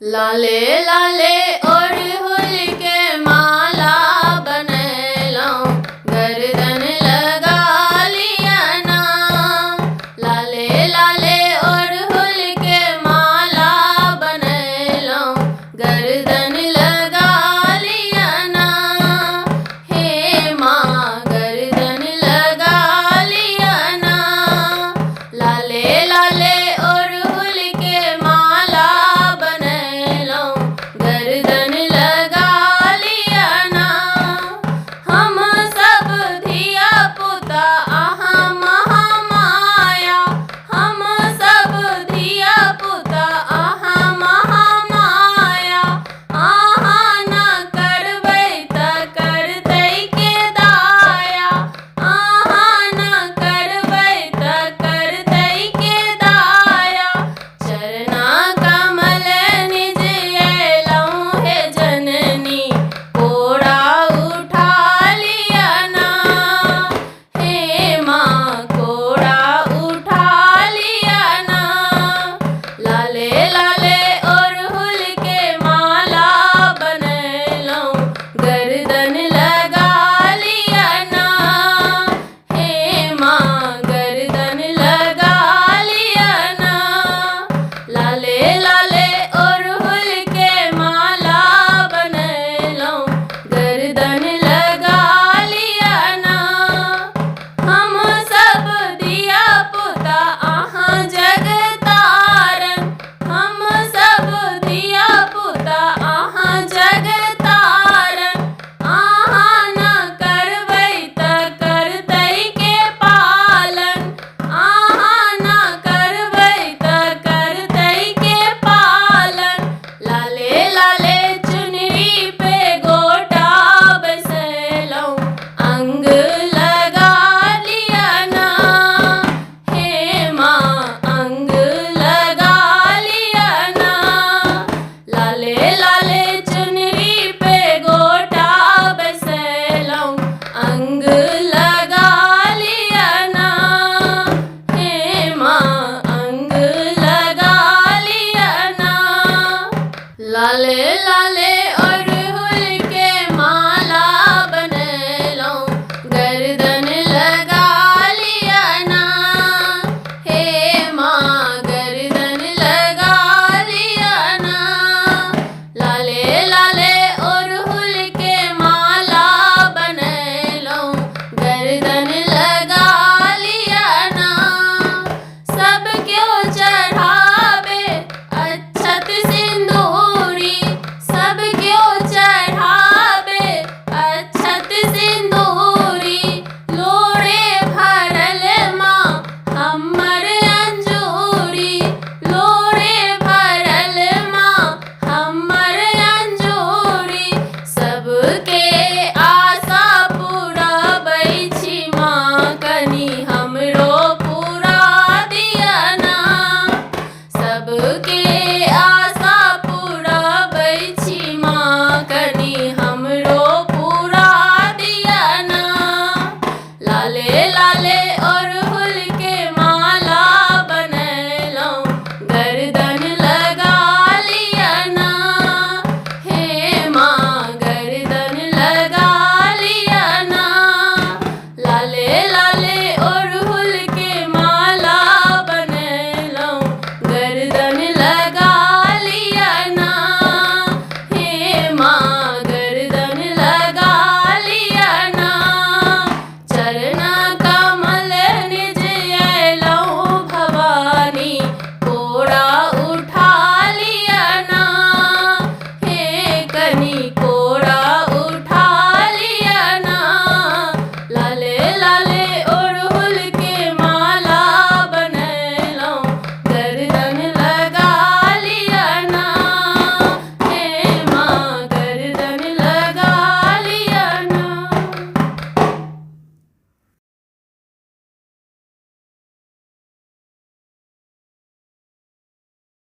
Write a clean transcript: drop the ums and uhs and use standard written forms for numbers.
लाले लाले अड़हुल के माला बनैलौं, गर्दन लगा लिया ना। लाले लाले अड़हुल के माला बनैलौं, गर्दन लगा लिया ना। हे माँ गर्दन लगा लिया ना। लाले लाले अड़हुल के माला बनैलौं, गर्दन लगा लिया ना। हम सब धिया पुता अहाँ महामाया, हम सब धिया पुता अहाँ महामाया। अहाँ न करबै त करतै के दाया, अहाँ न करबै त करतै के दाया। चरना कमल निज अयलौं हे जननी, कोड़ा उठा लिया ना। हे माँ कोड़ा उठा लिया ना। लाले लाले अड़हुल के माला बनैलौं, गर्दन लगा लिया ना। हे माँ गर्दन लगा लिया ना। लाले लाले अड़हुल के माला बनैलौं, गर्दन लगा लिया ना। हम सब धिया पुता अहाँ जगतारन, हम सब धिया पुता अहाँ जगतारन। अहाँ न करबै त करतै के पालन, अहाँ न करबै त करतै के पालन। लाले लाले चुनरी पे गोटा बैसैलौं, अंग लगा लिया ना। हे माँ अंग लगा लिया ना। लाले लाले चुनरी पे गोटा बैसैलौं, अंग लगा लिया ना। हे माँ अंग लगा लिया ना। लाले लाले